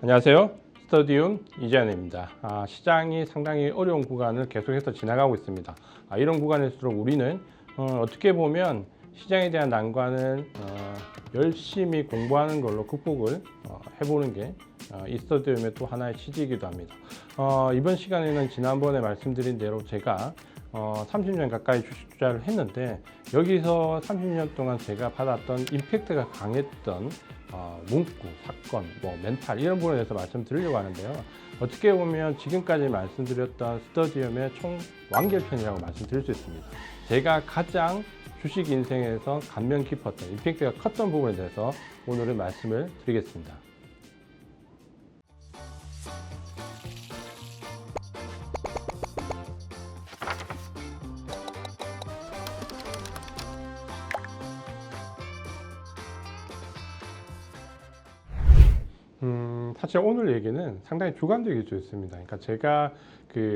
안녕하세요. 스터디움 이재현입니다. 시장이 상당히 어려운 구간을 계속해서 지나가고 있습니다. 이런 구간일수록 우리는 어떻게 보면 시장에 대한 난관을 열심히 공부하는 걸로 극복을 해보는 게 이 스터디움의 또 하나의 취지이기도 합니다. 이번 시간에는 지난번에 말씀드린 대로 제가 30년 가까이 주식 투자를 했는데, 여기서 30년 동안 제가 받았던 임팩트가 강했던 문구, 사건, 멘탈, 이런 부분에 대해서 말씀드리려고 하는데요. 어떻게 보면 지금까지 말씀드렸던 스터디움의 총 완결편이라고 말씀드릴 수 있습니다. 제가 가장 주식 인생에서 감명 깊었던, 임팩트가 컸던 부분에 대해서 오늘은 말씀을 드리겠습니다. 사실 오늘 얘기는 상당히 주관적일 수 있습니다. 그러니까 제가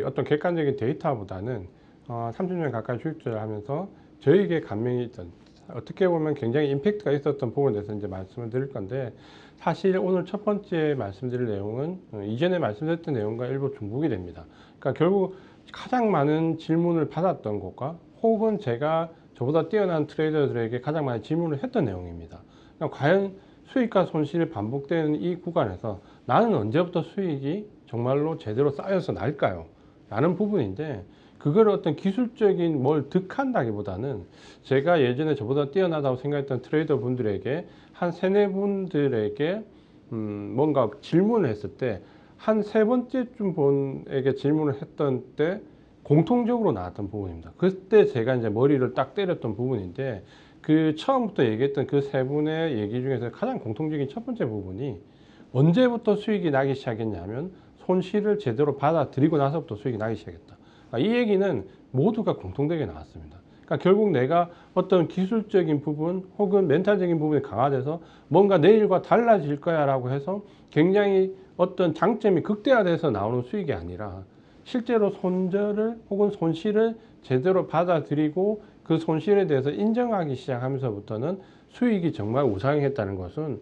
어떤 객관적인 데이터보다는 30년 가까이 주식 투자를 하면서 저에게 감명이 있던, 어떻게 보면 굉장히 임팩트가 있었던 부분에 대해서 이제 말씀을 드릴 건데, 사실 오늘 첫 번째 말씀드릴 내용은 이전에 말씀드렸던 내용과 일부 중복이 됩니다. 그러니까 결국 가장 많은 질문을 받았던 것과 혹은 제가 저보다 뛰어난 트레이더들에게 가장 많이 질문을 했던 내용입니다. 그러니까 과연 수익과 손실이 반복되는 이 구간에서 나는 언제부터 수익이 정말로 제대로 쌓여서 날까요? 라는 부분인데, 그걸 어떤 기술적인 뭘 득한다기보다는 제가 예전에 저보다 뛰어나다고 생각했던 트레이더 분들에게 한 세네 분들에게 뭔가 질문을 했을 때 한 세 번째쯤 분에게 질문을 했던 때 공통적으로 나왔던 부분입니다. 그때 제가 이제 머리를 딱 때렸던 부분인데, 처음부터 얘기했던 그 세 분의 얘기 중에서 가장 공통적인 첫 번째 부분이 언제부터 수익이 나기 시작했냐면 손실을 제대로 받아들이고 나서부터 수익이 나기 시작했다. 이 얘기는 모두가 공통되게 나왔습니다. 그러니까 결국 내가 어떤 기술적인 부분 혹은 멘탈적인 부분이 강화돼서 뭔가 내일과 달라질 거야 라고 해서 굉장히 어떤 장점이 극대화돼서 나오는 수익이 아니라, 실제로 손절을 혹은 손실을 제대로 받아들이고 그 손실에 대해서 인정하기 시작하면서부터는 수익이 정말 우상향했다는 것은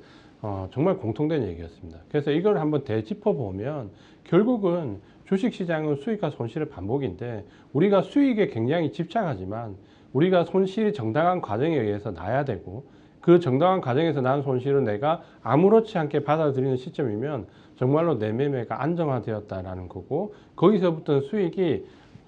정말 공통된 얘기였습니다. 그래서 이걸 한번 되짚어 보면 결국은 주식시장은 수익과 손실의 반복인데, 우리가 수익에 굉장히 집착하지만 우리가 손실이 정당한 과정에 의해서 나야 되고, 그 정당한 과정에서 난 손실을 내가 아무렇지 않게 받아들이는 시점이면 정말로 내 매매가 안정화되었다라는 거고, 거기서부터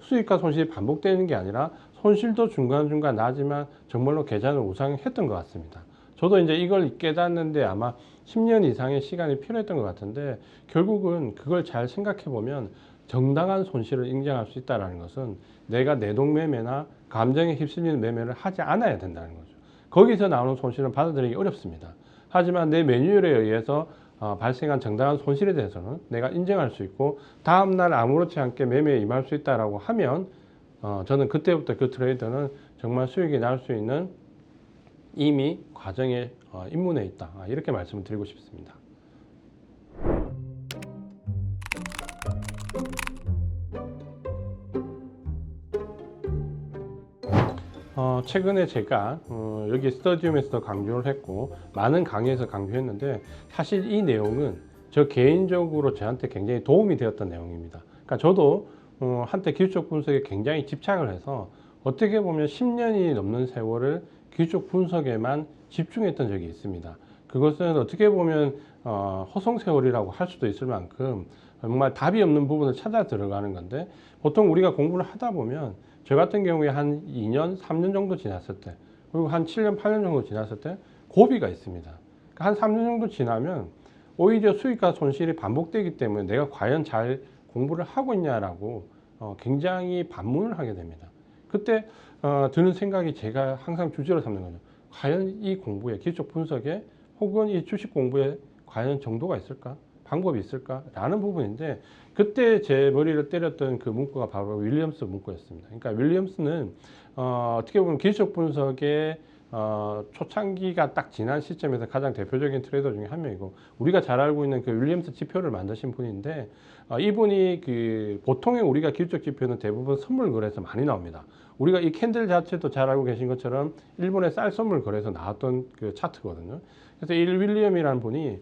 수익과 손실이 반복되는 게 아니라 손실도 중간중간 나지만 정말로 계좌는 우상했던 것 같습니다. 저도 이제 이걸 깨닫는데 아마 10년 이상의 시간이 필요했던 것 같은데, 결국은 그걸 잘 생각해 보면 정당한 손실을 인정할 수 있다는 것은 내가 내동매매나 감정에 휩쓸리는 매매를 하지 않아야 된다는 거죠. 거기서 나오는 손실은 받아들이기 어렵습니다. 하지만 내 매뉴얼에 의해서 발생한 정당한 손실에 대해서는 내가 인정할 수 있고, 다음날 아무렇지 않게 매매에 임할 수 있다라고 하면 저는 그때부터 그 트레이더는 정말 수익이 날 수 있는 이미 과정에 입문해 있다, 이렇게 말씀을 드리고 싶습니다. 최근에 제가 여기 스터디움에서도 강조를 했고 많은 강의에서 강조했는데, 사실 이 내용은 저 개인적으로 저한테 굉장히 도움이 되었던 내용입니다. 그러니까 저도 한때 기술적 분석에 굉장히 집착을 해서 어떻게 보면 10년이 넘는 세월을 기술적 분석에만 집중했던 적이 있습니다. 그것은 어떻게 보면 허송세월이라고 할 수도 있을 만큼 정말 답이 없는 부분을 찾아 들어가는 건데, 보통 우리가 공부를 하다 보면 저 같은 경우에 한 2년, 3년 정도 지났을 때, 그리고 한 7년, 8년 정도 지났을 때 고비가 있습니다. 그러니까 한 3년 정도 지나면 오히려 수익과 손실이 반복되기 때문에 내가 과연 잘 공부를 하고 있냐라고 굉장히 반문을 하게 됩니다. 그때 드는 생각이 제가 항상 주제로 삼는 거죠. 과연 이 공부에, 기술적 분석에 혹은 이 주식 공부에 과연 정도가 있을까? 방법이 있을까? 라는 부분인데, 그때 제 머리를 때렸던 그 문구가 바로 윌리엄스 문구였습니다. 그러니까 윌리엄스는 어떻게 보면 기술적 분석의 초창기가 딱 지난 시점에서 가장 대표적인 트레이더 중에 한 명이고, 우리가 잘 알고 있는 그 윌리엄스 지표를 만드신 분인데, 이분이 보통의 우리가 기술적 지표는 대부분 선물 거래에서 많이 나옵니다. 우리가 이 캔들 자체도 잘 알고 계신 것처럼 일본의 쌀 선물 거래에서 나왔던 그 차트거든요. 그래서 이 윌리엄이라는 분이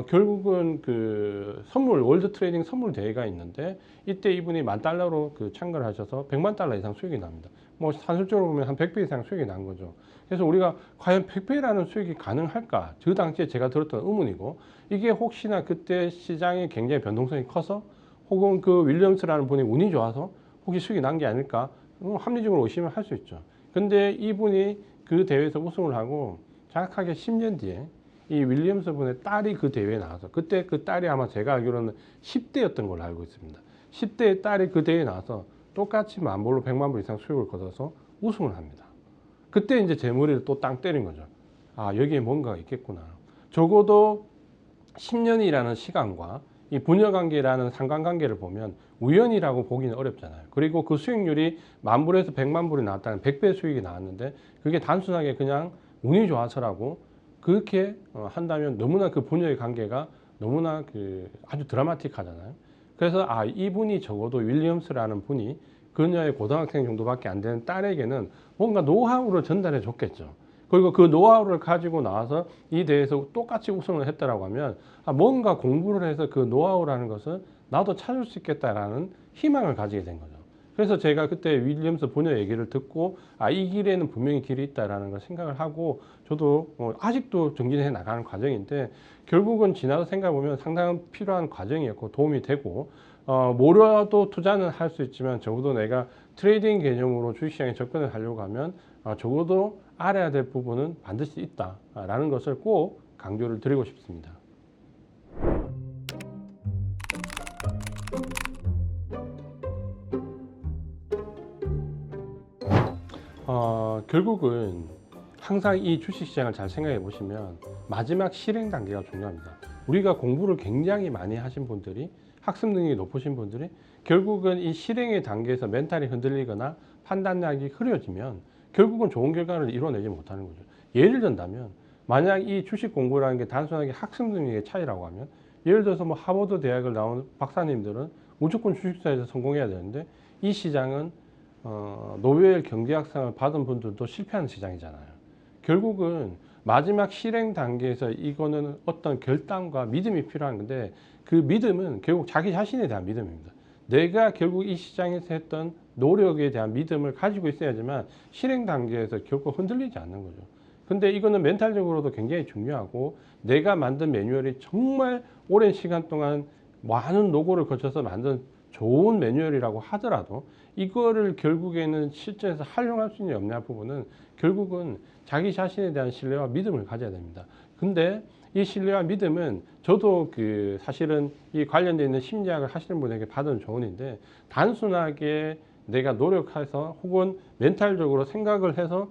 결국은 그 선물 월드 트레이딩 선물 대회가 있는데 이때 이분이 $10,000로 그 참가를 하셔서 $100만 이상 수익이 납니다. 뭐 산술적으로 보면 한 100배 이상 수익이 난 거죠. 그래서 우리가 과연 100배라는 수익이 가능할까? 그 당시에 제가 들었던 의문이고, 이게 혹시나 그때 시장의 굉장히 변동성이 커서 혹은 그 윌리엄스라는 분이 운이 좋아서 혹시 수익이 난 게 아닐까? 합리적으로 의심을 할 수 있죠. 근데 이분이 그 대회에서 우승을 하고 정확하게 10년 뒤에 이 윌리엄스 분의 딸이 그 대회에 나와서, 그때 그 딸이 아마 제가 알기로는 10대였던 걸로 알고 있습니다. 10대의 딸이 그 대회에 나와서 똑같이 $10,000불로 $1,000,000불 이상 수익을 거둬서 우승을 합니다. 그때 이제 제 머리를 또 땅 때린 거죠. 아, 여기에 뭔가가 있겠구나. 적어도 10년이라는 시간과 이 부녀관계라는 상관관계를 보면 우연이라고 보기는 어렵잖아요. 그리고 그 수익률이 $10,000불에서 $1,000,000불이 나왔다는 100배 수익이 나왔는데, 그게 단순하게 그냥 운이 좋아서라고 그렇게 한다면 너무나 그 부녀의 관계가 너무나 그 아주 드라마틱하잖아요. 그래서 아, 이분이 적어도 윌리엄스라는 분이 그녀의 고등학생 정도밖에 안 되는 딸에게는 뭔가 노하우를 전달해 줬겠죠. 그리고 그 노하우를 가지고 나와서 이 대회에서 똑같이 우승을 했다라고 하면, 아, 뭔가 공부를 해서 그 노하우라는 것을 나도 찾을 수 있겠다라는 희망을 가지게 된 거죠. 그래서 제가 그때 윌리엄스 부녀 얘기를 듣고, 아, 이 길에는 분명히 길이 있다라는 걸 생각을 하고, 저도 아직도 정진해 나가는 과정인데, 결국은 지나서 생각해 보면 상당히 필요한 과정이었고 도움이 되고, 뭐라도 투자는 할 수 있지만 적어도 내가 트레이딩 개념으로 주식시장에 접근을 하려고 하면 적어도 알아야 될 부분은 반드시 있다라는 것을 꼭 강조를 드리고 싶습니다. 결국은 항상 이 주식시장을 잘 생각해 보시면 마지막 실행 단계가 중요합니다. 우리가 공부를 굉장히 많이 하신 분들이, 학습 능력이 높으신 분들이 결국은 이 실행의 단계에서 멘탈이 흔들리거나 판단력이 흐려지면 결국은 좋은 결과를 이뤄내지 못하는 거죠. 예를 든다면, 만약 이 주식 공부라는 게 단순하게 학습 능력의 차이라고 하면, 예를 들어서 뭐 하버드 대학을 나온 박사님들은 무조건 주식사에서 성공해야 되는데, 이 시장은 노벨 경제학상을 받은 분들도 실패하는 시장이잖아요. 결국은 마지막 실행 단계에서 이거는 어떤 결단과 믿음이 필요한 건데, 그 믿음은 결국 자기 자신에 대한 믿음입니다. 내가 결국 이 시장에서 했던 노력에 대한 믿음을 가지고 있어야지만 실행 단계에서 결국 흔들리지 않는 거죠. 근데 이거는 멘탈적으로도 굉장히 중요하고, 내가 만든 매뉴얼이 정말 오랜 시간 동안 많은 노고를 거쳐서 만든 좋은 매뉴얼이라고 하더라도 이거를 결국에는 실전에서 활용할 수 있는 없냐 부분은 결국은 자기 자신에 대한 신뢰와 믿음을 가져야 됩니다. 근데 이 신뢰와 믿음은 저도 그 사실은 이 관련되어 있는 심리학을 하시는 분에게 받은 조언인데, 단순하게 내가 노력해서 혹은 멘탈적으로 생각을 해서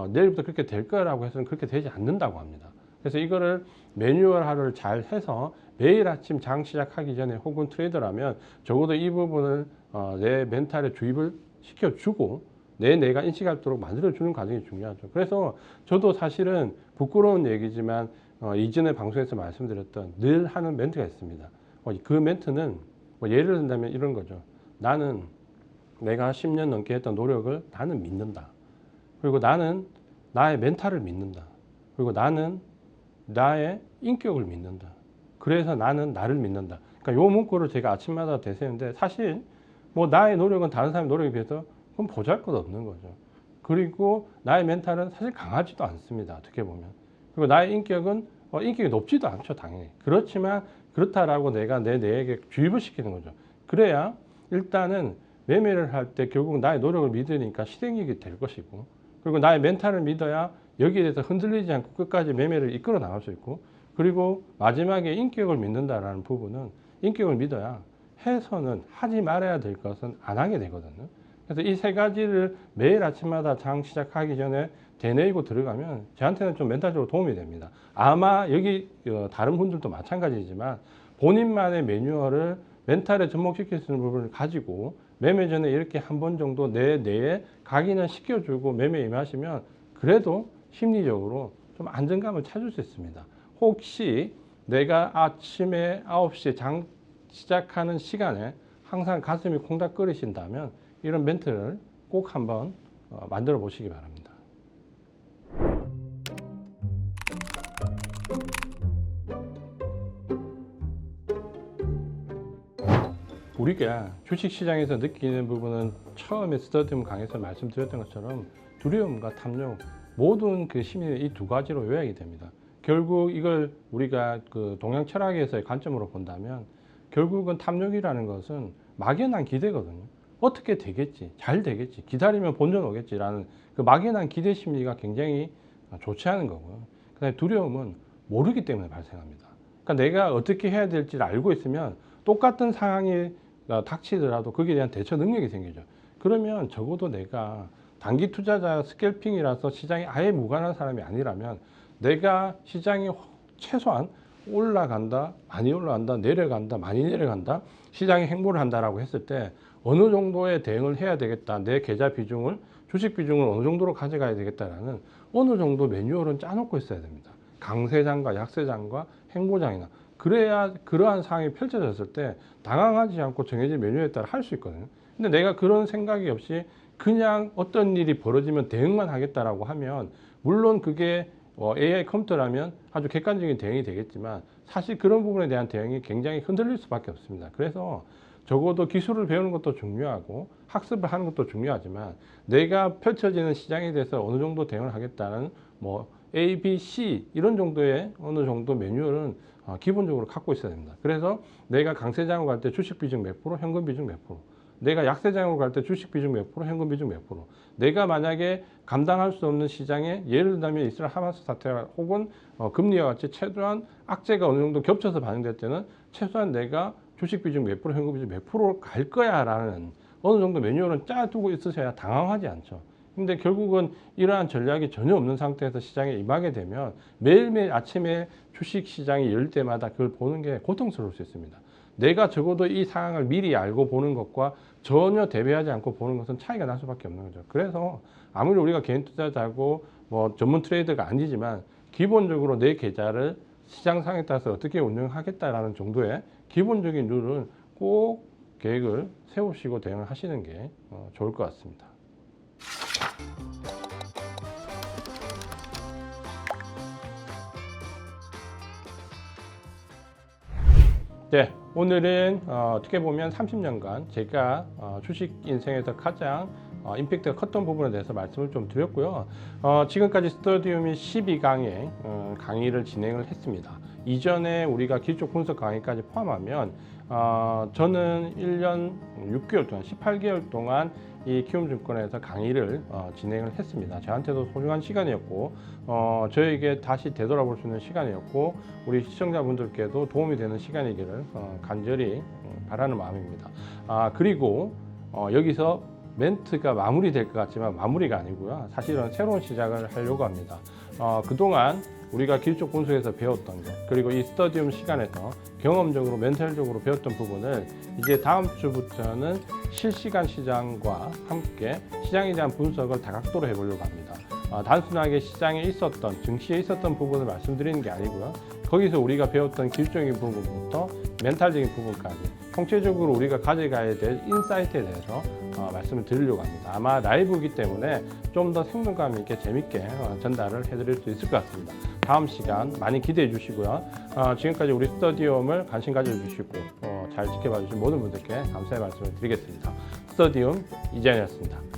내일부터 그렇게 될 거라고 해서는 그렇게 되지 않는다고 합니다. 그래서 이거를 매뉴얼화를 잘 해서 매일 아침 장 시작하기 전에 혹은 트레이더라면 적어도 이 부분을 내 멘탈에 주입을 시켜주고 내가 인식하도록 만들어주는 과정이 중요하죠. 그래서 저도 사실은 부끄러운 얘기지만 이전에 방송에서 말씀드렸던 늘 하는 멘트가 있습니다. 그 멘트는 뭐 예를 든다면 이런 거죠. 나는 내가 10년 넘게 했던 노력을 나는 믿는다. 그리고 나는 나의 멘탈을 믿는다. 그리고 나는 나의 인격을 믿는다. 그래서 나는 나를 믿는다. 그러니까 요 문구를 제가 아침마다 되새는데, 사실 뭐 나의 노력은 다른 사람의 노력에 비해서 그건 보잘것없는 거죠. 그리고 나의 멘탈은 사실 강하지도 않습니다. 어떻게 보면. 그리고 나의 인격은 인격이 높지도 않죠, 당연히. 그렇지만 그렇다라고 내가 내 뇌에게 주입을 시키는 거죠. 그래야 일단은 매매를 할 때 결국 나의 노력을 믿으니까 실행력이 될 것이고, 그리고 나의 멘탈을 믿어야 여기에 대해서 흔들리지 않고 끝까지 매매를 이끌어 나갈 수 있고, 그리고 마지막에 인격을 믿는다라는 부분은 인격을 믿어야 해서는 하지 말아야 될 것은 안 하게 되거든요. 그래서 이 세 가지를 매일 아침마다 장 시작하기 전에 되뇌이고 들어가면 저한테는 좀 멘탈적으로 도움이 됩니다. 아마 여기 다른 분들도 마찬가지지만 본인만의 매뉴얼을 멘탈에 접목시킬 수 있는 부분을 가지고 매매 전에 이렇게 한 번 정도 내 뇌에 각인을 시켜주고 매매에 임하시면 그래도 심리적으로 좀 안정감을 찾을 수 있습니다. 혹시 내가 아침에 9시에 장 시작하는 시간에 항상 가슴이 콩닥거리신다면 이런 멘트를 꼭 한번 만들어 보시기 바랍니다. 우리가 주식시장에서 느끼는 부분은 처음에 스터디움 강의에서 말씀드렸던 것처럼 두려움과 탐욕, 모든 그 심리는 이 두 가지로 요약이 됩니다. 결국 이걸 우리가 그 동양 철학에서의 관점으로 본다면 결국은 탐욕이라는 것은 막연한 기대거든요. 어떻게 되겠지, 잘 되겠지, 기다리면 본전 오겠지라는 그 막연한 기대 심리가 굉장히 좋지 않은 거고요. 그다음에 두려움은 모르기 때문에 발생합니다. 그러니까 내가 어떻게 해야 될지를 알고 있으면 똑같은 상황이 닥치더라도 거기에 대한 대처 능력이 생기죠. 그러면 적어도 내가 단기 투자자 스캘핑이라서 시장이 아예 무관한 사람이 아니라면 내가 시장이 최소한 올라간다, 많이 올라간다, 내려간다, 많이 내려간다, 시장이 행보를 한다라고 했을 때 어느 정도의 대응을 해야 되겠다. 내 계좌 비중을, 주식 비중을 어느 정도로 가져가야 되겠다라는 어느 정도 매뉴얼은 짜놓고 있어야 됩니다. 강세장과 약세장과 행보장이나. 그래야 그러한 상황이 펼쳐졌을 때 당황하지 않고 정해진 매뉴얼에 따라 할 수 있거든요. 근데 내가 그런 생각이 없이 그냥 어떤 일이 벌어지면 대응만 하겠다라고 하면 물론 그게 AI 컴퓨터라면 아주 객관적인 대응이 되겠지만 사실 그런 부분에 대한 대응이 굉장히 흔들릴 수밖에 없습니다. 그래서 적어도 기술을 배우는 것도 중요하고 학습을 하는 것도 중요하지만 내가 펼쳐지는 시장에 대해서 어느 정도 대응을 하겠다는 뭐 A, B, C 이런 정도의 어느 정도 매뉴얼은 기본적으로 갖고 있어야 됩니다. 그래서 내가 강세장으로 갈 때 주식 비중 몇 프로, 현금 비중 몇 프로, 내가 약세장으로 갈 때 주식 비중 몇 프로, 현금 비중 몇 프로, 내가 만약에 감당할 수 없는 시장에 예를 들면 이스라엘 하마스 사태 혹은 금리와 같이 최소한 악재가 어느 정도 겹쳐서 반영될 때는 최소한 내가 주식 비중 몇 프로, 현금 비중 몇 프로 갈 거야 라는 어느 정도 매뉴얼은 짜두고 있으셔야 당황하지 않죠. 근데 결국은 이러한 전략이 전혀 없는 상태에서 시장에 임하게 되면 매일매일 아침에 주식 시장이 열 때마다 그걸 보는 게 고통스러울 수 있습니다. 내가 적어도 이 상황을 미리 알고 보는 것과 전혀 대비하지 않고 보는 것은 차이가 날 수밖에 없는 거죠. 그래서 아무리 우리가 개인 투자자고 뭐 전문 트레이더가 아니지만 기본적으로 내 계좌를 시장 상황에 따라서 어떻게 운영하겠다라는 정도의 기본적인 룰은 꼭 계획을 세우시고 대응을 하시는 게 좋을 것 같습니다. 네, 오늘은 어떻게 보면 30년간 제가 주식 인생에서 가장 임팩트가 컸던 부분에 대해서 말씀을 좀 드렸고요. 지금까지 스터디움이 12강의 강의를 진행을 했습니다. 이전에 우리가 기초 분석 강의까지 포함하면 저는 1년 6개월 동안, 18개월 동안 이 키움증권에서 강의를 진행을 했습니다. 저한테도 소중한 시간이었고 저에게 다시 되돌아볼 수 있는 시간이었고 우리 시청자분들께도 도움이 되는 시간이기를 간절히 바라는 마음입니다. 그리고 여기서 멘트가 마무리될 것 같지만 마무리가 아니고요. 사실은 새로운 시작을 하려고 합니다. 그동안 우리가 기술적 분석에서 배웠던 것, 그리고 이 스터디움 시간에서 경험적으로 멘탈적으로 배웠던 부분을 이제 다음 주부터는 실시간 시장과 함께 시장에 대한 분석을 다각도로 해보려고 합니다. 단순하게 시장에 있었던, 증시에 있었던 부분을 말씀드리는 게 아니고요. 거기서 우리가 배웠던 기술적인 부분부터 멘탈적인 부분까지 통째적으로 우리가 가져가야 될 인사이트에 대해서 말씀을 드리려고 합니다. 아마 라이브이기 때문에 좀 더 생동감 있게 재밌게 전달을 해드릴 수 있을 것 같습니다. 다음 시간 많이 기대해 주시고요. 지금까지 우리 스터디움을 관심 가져주시고 잘 지켜봐 주신 모든 분들께 감사의 말씀을 드리겠습니다. 스터디움 이재현이었습니다.